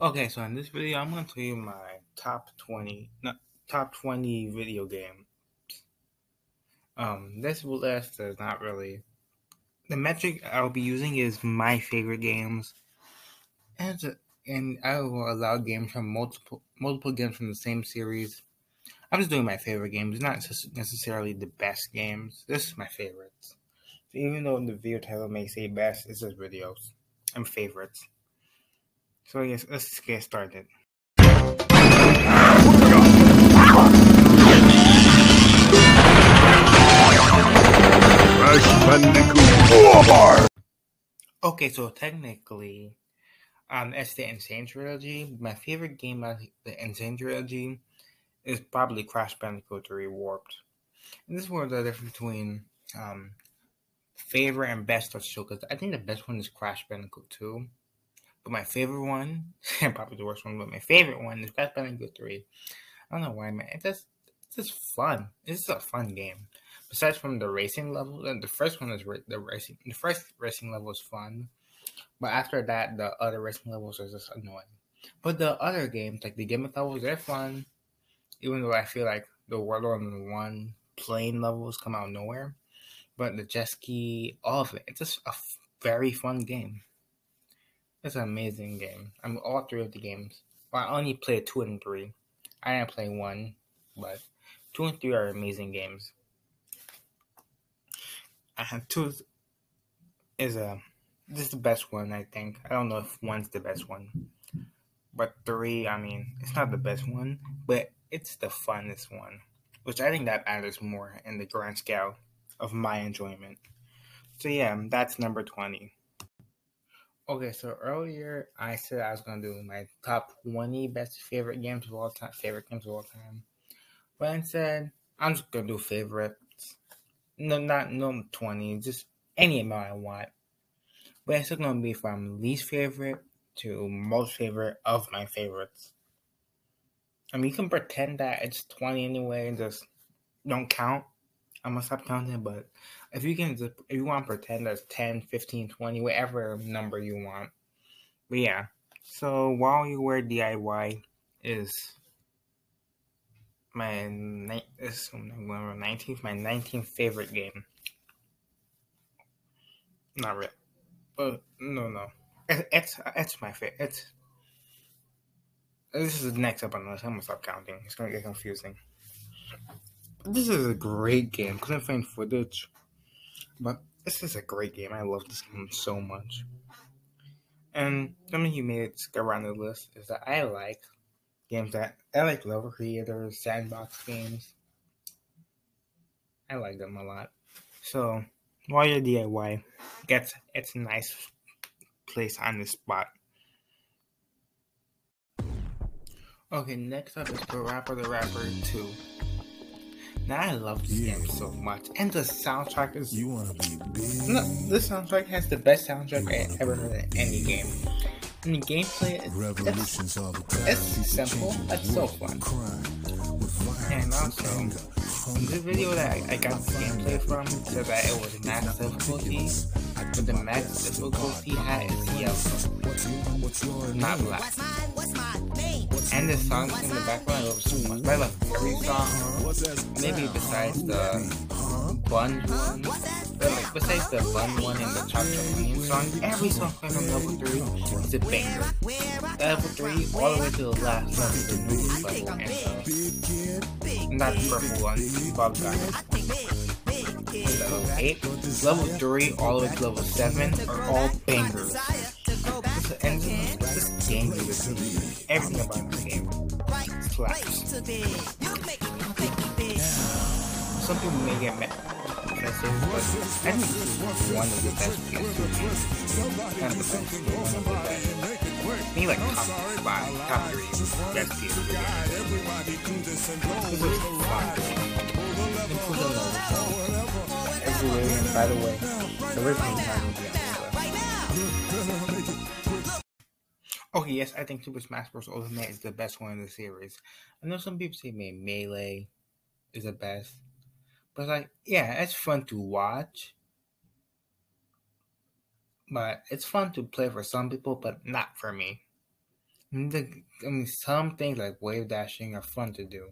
Okay, so in this video, I'm going to tell you my top 20 video game. This list is not really the metric I'll be using is my favorite games, and and I will allow games from multiple games from the same series. I'm just doing my favorite games, not necessarily the best games. This is my favorites. So even though the video title may say best, it's just videos and favorites. So yes, let's get started. Crash Bandicoot 4. Okay, so technically, it's the Insane Trilogy. My favorite game of the Insane Trilogy is probably Crash Bandicoot 3 Warped. And this is where the difference between favorite and best starts to show, because I think the best one is Crash Bandicoot 2. But my favorite one, and probably the worst one, but my favorite one is Crash Bandicoot 3. I don't know why, man. It's just fun. It's just a fun game. Besides from the racing level, the first one is the racing. The first racing level is fun. But after that, the other racing levels are just annoying. But the other games, like the gimmick levels, they're fun. Even though I feel like the World War One plane levels come out of nowhere. But the jet ski, all of it, it's just a very fun game. It's an amazing game. All three of the games. Well, I only played 2 and 3. I didn't play 1, but 2 and 3 are amazing games. I have 2 is this is the best one, I think. I don't know if 1's the best one. But 3, I mean, it's not the best one, but it's the funnest one. Which I think that matters more in the grand scale of my enjoyment. So yeah, that's number 20. Okay, so earlier I said I was going to do my top 20 best favorite games of all time. But instead, I'm just going to do favorites. No 20, just any amount I want. But it's going to be from least favorite to most favorite of my favorites. I mean, you can pretend that it's 20 anyway and just don't count. I'm going to stop counting, but if you want to pretend that's 10, 15, 20, whatever number you want. But yeah, so While You Were DIY is my 19th favorite game. Not really, but no. It's my favorite. This is next up on the list. I'm gonna stop counting. It's gonna get confusing. This is a great game. Couldn't find footage, but this is a great game. I love this game so much. And something you made it go around the list is that I like level creators, sandbox games. I like them a lot. So While You're DIY gets its nice place on this spot. Okay, next up is Parappa the Rapper 2. Now I love this game so much, and the soundtrack is. You wanna be big? No, this soundtrack has the best soundtrack I ever heard in any game. And the gameplay it's simple, but so fun. And also, in the video that I got the gameplay from said that it was max difficulty, but the max difficulty hat is yellow, not black. And the songs in the background, I love so much. I love every song, maybe besides the Bun one. But besides the Bun one and the Chop Chop Onion song, every song from level 3 is a banger. Level 3 all the way to the last level, the newest level, and not the purple one, Bob Guy. Level 8, level 3 all the way to level 7 are all bangers. And this game is everything about this game slaps. Some people may get mad, but I think this is one of the best games. Not the best, but one of the best. Maybe like top 3 best games of the game. This is fun. Includes a level everywhere, and by the way, the original design will be on the list. Okay, yes, I think Super Smash Bros. Ultimate is the best one in the series. I know some people say maybe Melee is the best. But like, yeah, it's fun to watch. But it's fun to play for some people, but not for me. Some things like wave dashing are fun to do,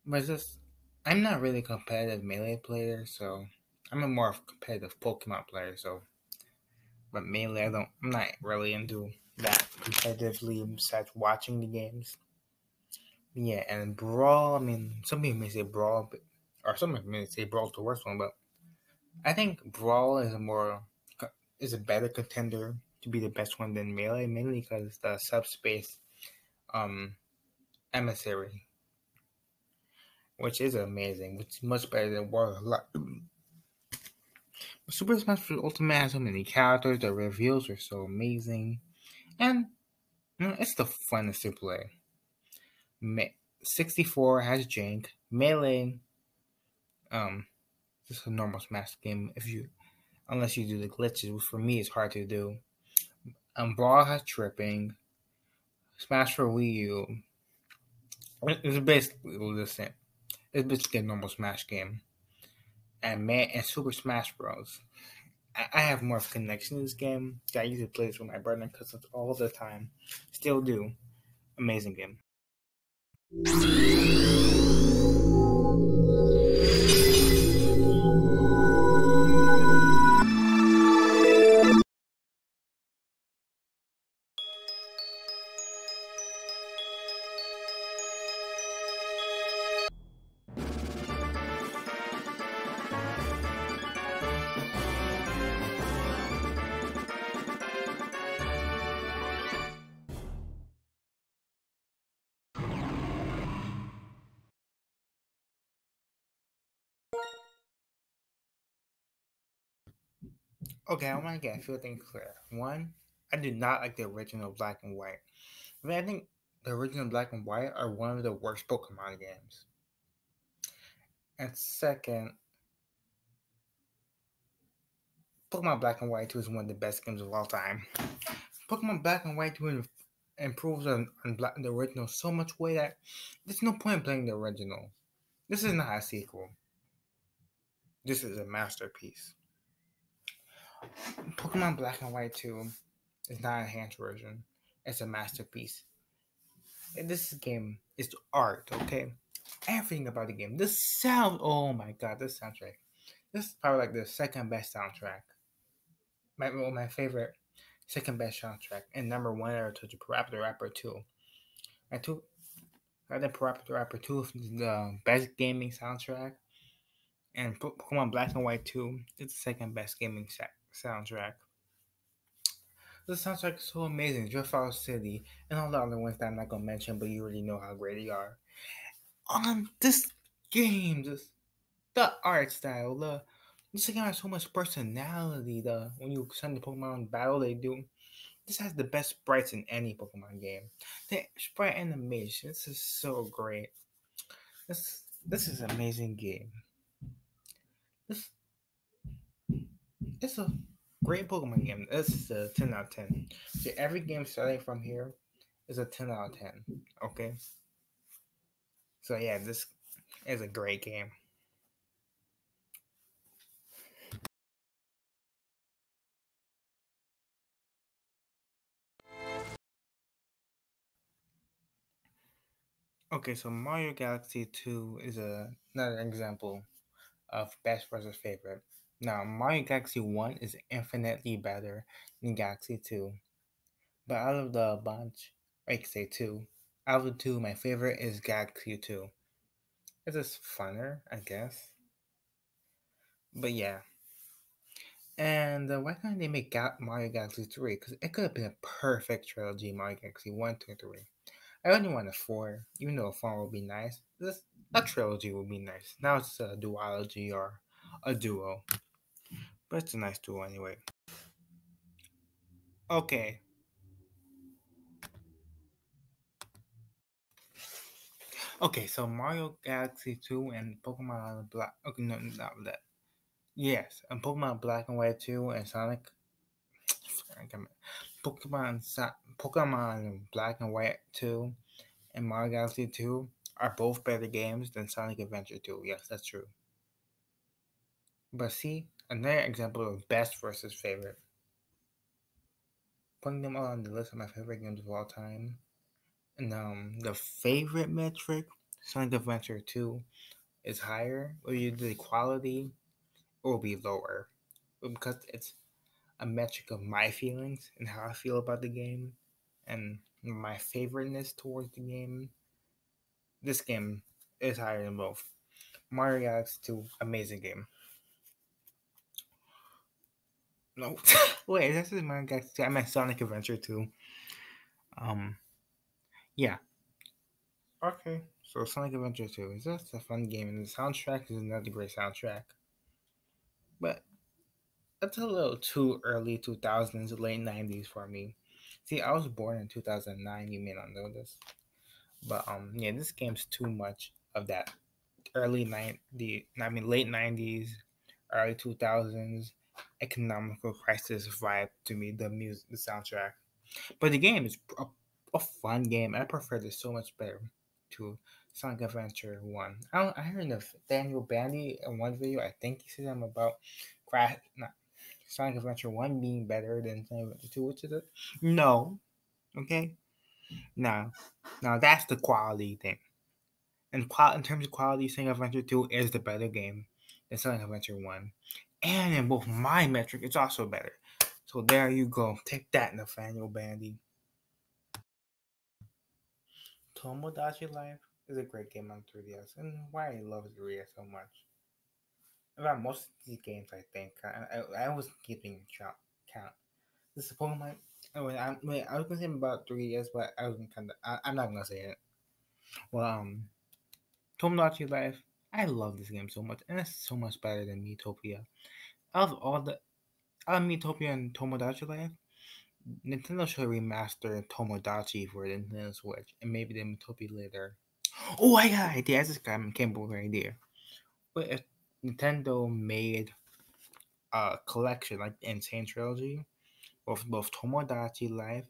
but it's just I'm not really a competitive melee player, so I'm a more of a competitive Pokemon player. So, but melee, I'm not really into that competitively besides watching the games. Yeah, and Brawl, some people may say Brawl, or some people may say Brawl's the worst one, but I think Brawl is a better contender to be the best one than Melee, mainly because the subspace um emissary, which is amazing, which is much better than War. Super Smash Bros. Ultimate has so many characters, the reveals are so amazing, and it's the funnest to play. 64 has Jank, Melee, um, just a normal Smash game unless you do the glitches, which for me is hard to do. Brawl has tripping. Smash for Wii U. It's basically the same. It's basically a normal Smash game. And Super Smash Bros. I have more of a connection to this game. I usually play this with my brother and cousins all the time. Still do. Amazing game. Okay, I want to get a few things clear. One, I did not like the original Black and White. I think the original Black and White are one of the worst Pokemon games. And second, Pokemon Black and White 2 is one of the best games of all time. Pokemon Black and White 2 improves on the original so much way that there's no point in playing the original. This is not a sequel. This is a masterpiece. Pokemon Black and White 2 is not a enhanced version. It's a masterpiece. And this game is art, okay? Everything about the game. The sound, oh my god, this soundtrack. This is probably like the second best soundtrack. My favorite second best soundtrack. And number one are to Parappa Rapper 2. I think Parappa Rapper 2 is the best gaming soundtrack. And Pokemon Black and White 2 is the second best gaming soundtrack. This soundtrack is so amazing. Driftfall City and all the other ones that I'm not gonna mention, but you already know how great they are. This game, the art style, this game has so much personality. When you send the Pokemon battle, they do. This has the best sprites in any Pokemon game. The sprite animation, this is so great. This is an amazing game. This It's a great Pokemon game. This is a 10 out of 10. See, every game starting from here is a 10 out of 10. Okay? So, yeah, this is a great game. Okay, so Mario Galaxy 2 is another example of best versus favorite. Now, Mario Galaxy 1 is infinitely better than Galaxy 2. But out of the bunch, I could say 2. Out of the 2, my favorite is Galaxy 2. It's just funner, I guess. But yeah. And why can't they make Mario Galaxy 3? Because it could have been a perfect trilogy, Mario Galaxy 1, 2, and 3. I only want a 4, even though a 4 would be nice. A trilogy would be nice. Now it's a duology or a duo. But it's a nice duo anyway. Okay. Okay, so Mario Galaxy 2 and Pokemon Black. Okay, no, not that. Yes, and Pokemon Black and White 2 and Sonic. Pokemon Black and White 2 and Mario Galaxy 2 are both better games than Sonic Adventure 2. Yes, that's true. But see, another example of best versus favorite. putting them all on the list of my favorite games of all time. And the favorite metric, Sonic Adventure 2, is higher. Or you do the quality, or will be lower. Because it's a metric of my feelings and how I feel about the game and my favoriteness towards the game. This game is higher than both. Mario Galaxy 2, amazing game. No, wait, this is Mario Galaxy 2. I meant Sonic Adventure 2. Yeah. Okay, so Sonic Adventure 2 is just a fun game, and the soundtrack is another great soundtrack. But that's a little too early 2000s, late 90s for me. See, I was born in 2009. You may not know this, but yeah, this game's too much of that late 90s, early 2000s economical crisis vibe to me. The music, the soundtrack, but the game is a fun game. I prefer this so much better to Sonic Adventure 1. I heard of Daniel Bandy in one video. I think he said something about Sonic Adventure 1 being better than Sonic Adventure 2, which is it? No. Okay? No. Now that's the quality thing. And in terms of quality, Sonic Adventure 2 is the better game than Sonic Adventure 1. And in both my metric, it's also better. So there you go. Take that, Nathaniel Bandy. Tomodachi Life is a great game on 3DS, and why I love 3DS so much. About most of these games, I think I was keeping count. This is Pokemon. I was gonna say about 3DS, but I was I'm not gonna say it. Well, Tomodachi Life. I love this game so much, and it's so much better than Miitopia. Out of all the out of Miitopia and Tomodachi Life, Nintendo should remaster Tomodachi for the Nintendo Switch, and maybe the Miitopia later. Oh, I got an idea. I just came up with an idea. But if Nintendo made a collection like the Insane Trilogy of both Tomodachi Life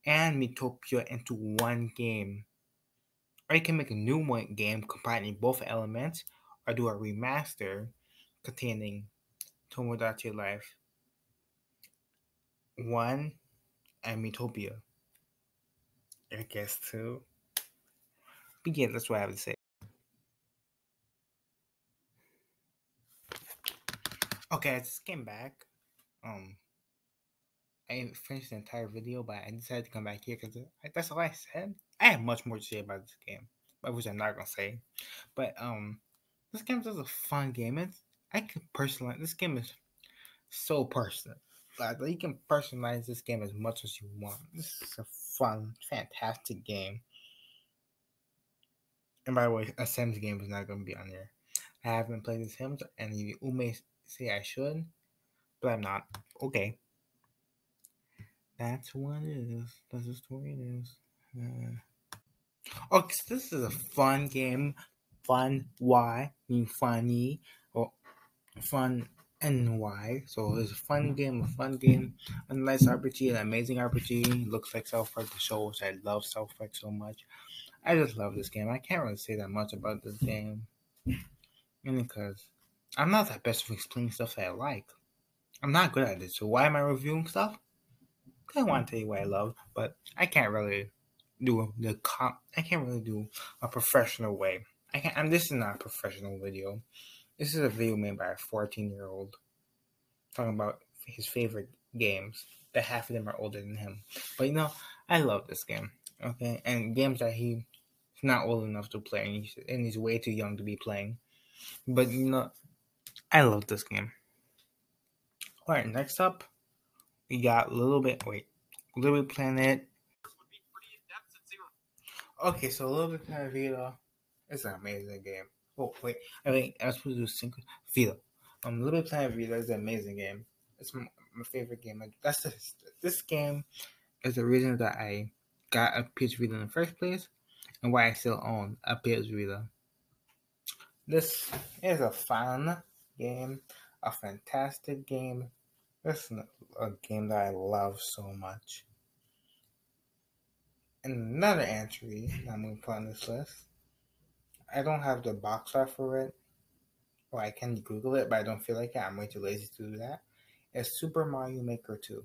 and Miitopia into one game, or you can make a new game combining both elements, or do a remaster containing Tomodachi Life 1 and Miitopia. I guess 2. But yeah, that's what I have to say. Okay, I just came back. I didn't finish the entire video, but I decided to come back here because that's all I said. I have much more to say about this game, which I'm not gonna say. But this game is a fun game. I can personalize this game is so personal. Like you can personalize this game as much as you want. This is a fun, fantastic game. And by the way, a Sims game is not gonna be on there. I haven't played the Sims, and you may say I should, but I'm not. Okay. That's what it is. That's the story it is. Okay, so this is a fun game. Fun Y mean funny or fun NY. So it's a fun game, a nice RPG, an amazing RPG. Looks like South Park the show, which I love South Park so much. I just love this game. I can't really say that much about this game. Mainly because I'm not that best at explaining stuff that I like. I'm not good at it. So why am I reviewing stuff? I want to tell you what I love, but I can't really do I can't really do a professional way. This is not a professional video. This is a video made by a 14-year-old talking about his favorite games. That half of them are older than him. But I love this game. Okay, and games that he's not old enough to play, and he's way too young to be playing. But I love this game. All right, next up, we got Little Big Planet. Okay, so Little Big Planet Vita is an amazing game. Oh wait, I think I was supposed to do sync Vita. Little Big Planet Vita is an amazing game. It's my favorite game. This game is the reason that I got a PS Vita in the first place, and why I still own a PS Vita. This is a fun game, a fantastic game. This is a game that I love so much. And another entry I'm going to put on this list. I don't have the box art for it. Or I can Google it, but I don't feel like it. I'm way too lazy to do that. It's Super Mario Maker 2.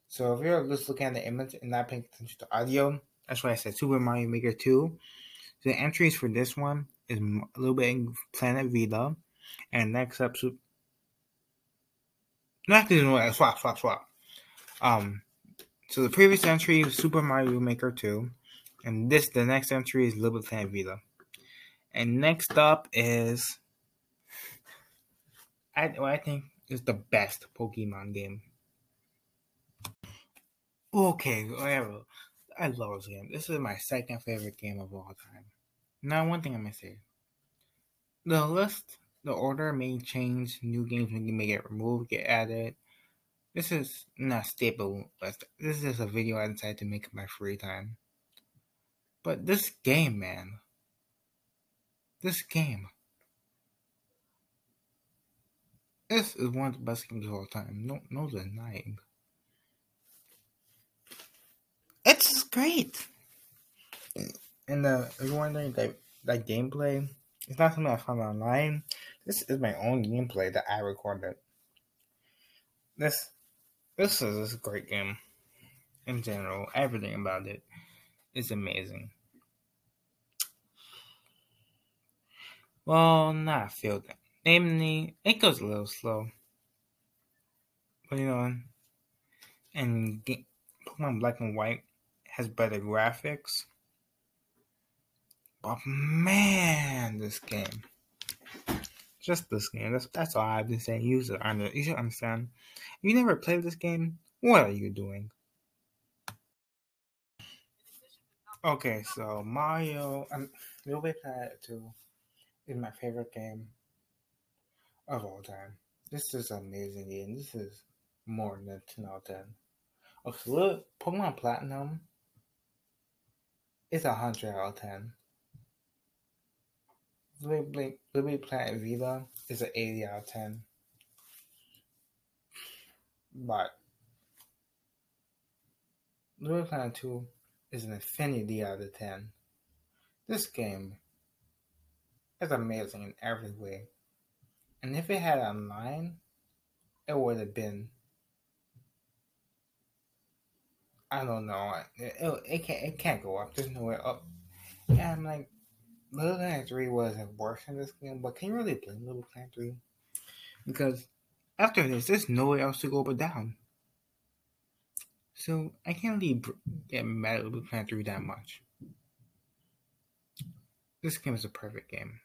So if you're just looking at the image and not paying attention to audio, that's why I said Super Mario Maker 2. So the entries for this one is a little bit in Planet Vita, and next up, swap. So the previous entry was Super Mario Maker 2, and the next entry is Little Planet Vita. And next up is, I think is the best Pokemon game. Okay, whatever. I love this game. This is my second favorite game of all time. Now, one thing I'm gonna say: the order may change. New games may get removed, get added. This is not stable. But this is a video I decided to make in my free time. But this game, man, this is one of the best games of all time. No denying. It's great. And if you're wondering that gameplay, it's not something I found online. This is my own gameplay that I recorded. This is a great game. In general, everything about it is amazing. Well, not feel that. Namely, it goes a little slow. But and Pokemon Black and White has better graphics. But man, this game. Just this game. That's all I have to say. You should understand. If you never played this game, what are you doing? Okay, so Mario Little Big Planet 2 is my favorite game of all time. This is an amazing game. This is more than 10 out of 10. Okay, so look, Pokemon Platinum is 100 out of 10. Little Big Planet Vita is an 80 out of 10. But Little Big Planet 2 is an infinity out of 10. This game is amazing in every way. And if it had online, it would have been, I don't know, it can't go up. There's no way up. And I'm like, Little Planet 3 wasn't worse in this game, but can you really blame Little Planet 3? Because after this, there's nowhere else to go but down. So I can't really get mad at Little Planet 3 that much. This game is a perfect game.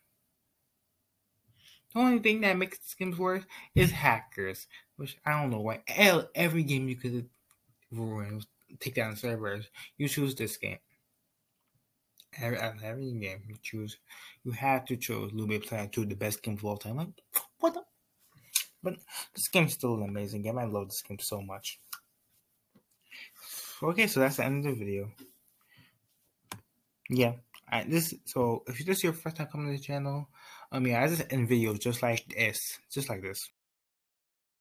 The only thing that makes this game worse is hackers, which I don't know why. Every game you could ruin, take down servers, you choose this game. Every game you have to choose Little Big Planet 2, the best game of all time. Like, what the? But this game's still an amazing game. I love this game so much. Okay, so that's the end of the video. Yeah. So if this is your first time coming to the channel, I just end videos just like this.